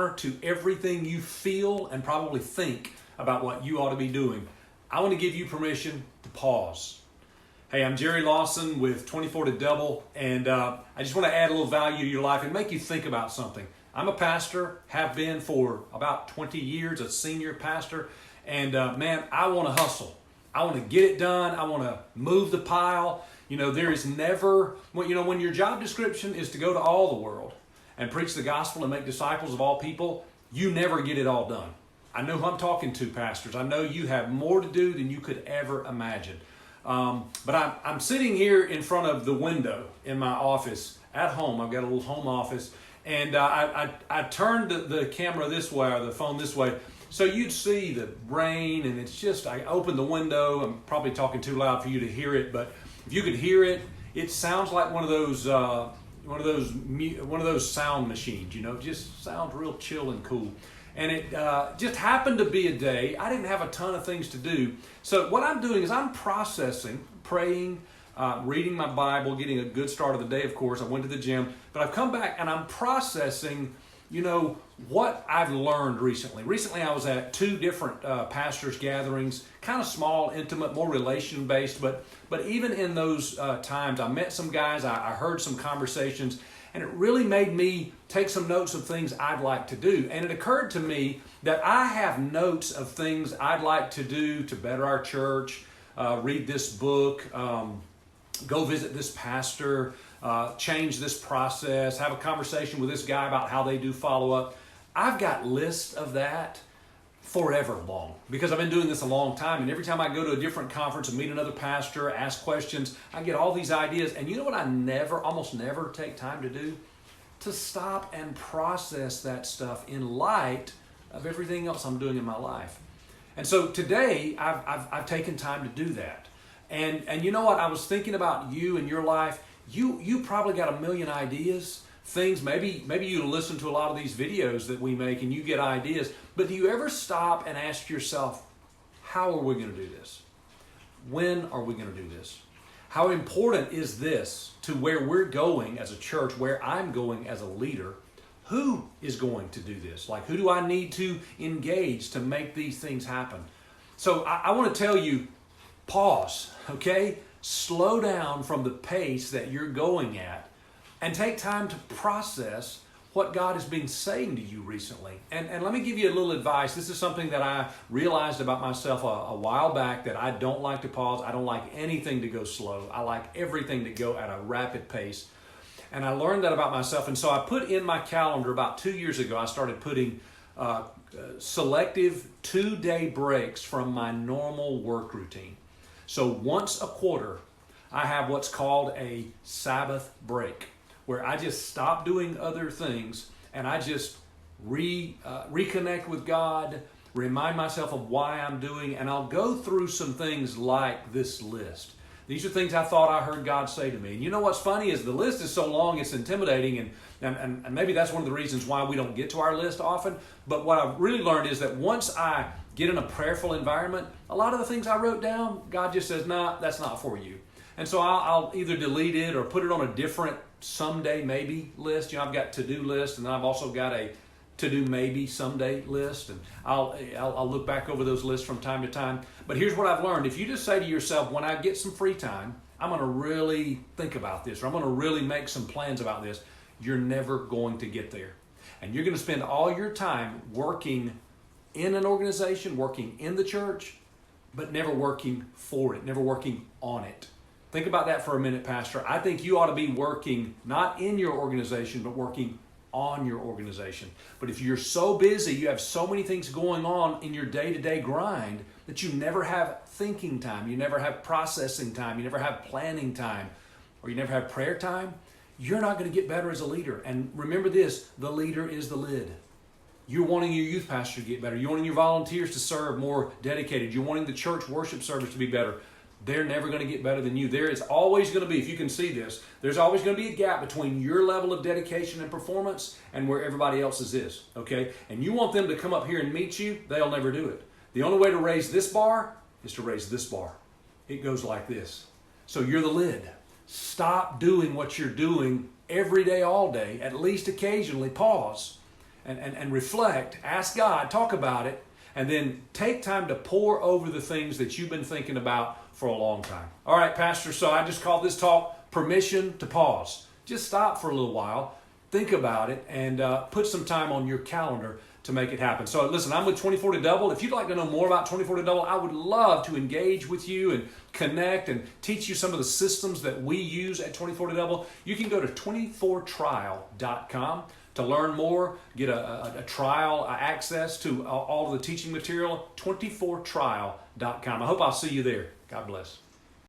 counter to everything you feel and probably think about what you ought to be doing, I want to give you permission to pause. Hey, I'm Jerry Lawson with 24 to Double, and I just want to add a little value to your life and make you think about something. I'm a pastor, have been for about 20 years, a senior pastor, and man, I want to hustle. I want to get it done. I want to move the pile. You know, there is never, when your job description is to go to all the world and preach the gospel and make disciples of all people, you never get it all done. I know who I'm talking to, pastors. I know you have more to do than you could ever imagine. But I'm sitting here in front of the window in my office at home. I've got a little home office, and I turned the camera this way or the phone this way so you'd see the rain, and it's just, I opened the window. I'm probably talking too loud for you to hear it, but if you could hear it, it sounds like one of those sound machines. You know, it just sounds real chill and cool. And it just happened to be a day I didn't have a ton of things to do. So what I'm doing is I'm processing, praying, reading my Bible, getting a good start of the day, of course. I went to the gym, but I've come back and I'm processing, what I've learned recently. Recently I was at 2 different pastors' gatherings, kind of small, intimate, more relation-based, but even in those times I met some guys, I heard some conversations, and it really made me take some notes of things I'd like to do. And it occurred to me that I have notes of things I'd like to do to better our church, read this book, go visit this pastor, change this process, have a conversation with this guy about how they do follow-up. I've got lists of that forever long because I've been doing this a long time, and every time I go to a different conference and meet another pastor, ask questions, I get all these ideas. And you know what I almost never take time to do? To stop and process that stuff in light of everything else I'm doing in my life. And so today I've taken time to do that. And you know what? I was thinking about you and your life. You probably got a million ideas, things. Maybe you listen to a lot of these videos that we make and you get ideas. But do you ever stop and ask yourself, how are we going to do this? When are we going to do this? How important is this to where we're going as a church, where I'm going as a leader? Who is going to do this? Like, who do I need to engage to make these things happen? So I want to tell you, pause, okay? Slow down from the pace that you're going at and take time to process what God has been saying to you recently. And let me give you a little advice. This is something that I realized about myself a while back, that I don't like to pause. I don't like anything to go slow. I like everything to go at a rapid pace. And I learned that about myself. And so I put in my calendar about 2 years ago, I started putting selective 2-day breaks from my normal work routine. So once a quarter, I have what's called a Sabbath break, where I just stop doing other things and I just reconnect with God, remind myself of why I'm doing, and I'll go through some things like this list. These are things I thought I heard God say to me. And you know what's funny is the list is so long, it's intimidating, and maybe that's one of the reasons why we don't get to our list often. But what I've really learned is that once I get in a prayerful environment, a lot of the things I wrote down, God just says, nah, that's not for you. And so I'll either delete it or put it on a different someday maybe list. I've got to-do list, and then I've also got a to-do maybe someday list, and I'll look back over those lists from time to time. But here's what I've learned. If you just say to yourself, when I get some free time, I'm going to really think about this, or I'm going to really make some plans about this, you're never going to get there. And you're going to spend all your time working in an organization, working in the church, but never working for it, never working on it. Think about that for a minute, Pastor. I think you ought to be working not in your organization, but working on your organization. But if you're so busy, you have so many things going on in your day-to-day grind that you never have thinking time, you never have processing time, you never have planning time, or you never have prayer time, you're not going to get better as a leader. And remember this, the leader is the lid. You're wanting your youth pastor to get better. You're wanting your volunteers to serve more dedicated. You're wanting the church worship service to be better. They're never going to get better than you. There is always going to be, if you can see this, there's always going to be a gap between your level of dedication and performance and where everybody else's is, okay? And you want them to come up here and meet you, they'll never do it. The only way to raise this bar is to raise this bar. It goes like this. So you're the lid. Stop doing what you're doing every day, all day, at least occasionally pause and reflect, ask God, talk about it, and then take time to pour over the things that you've been thinking about for a long time. All right, Pastor, so I just called this talk Permission to Pause. Just stop for a little while, think about it, and put some time on your calendar to make it happen. So listen, I'm with 24 to Double. If you'd like to know more about 24 to Double, I would love to engage with you and connect and teach you some of the systems that we use at 24 to Double. You can go to 24trial.com to learn more, get a trial access to all of the teaching material, 24trial.com. I hope I'll see you there. God bless.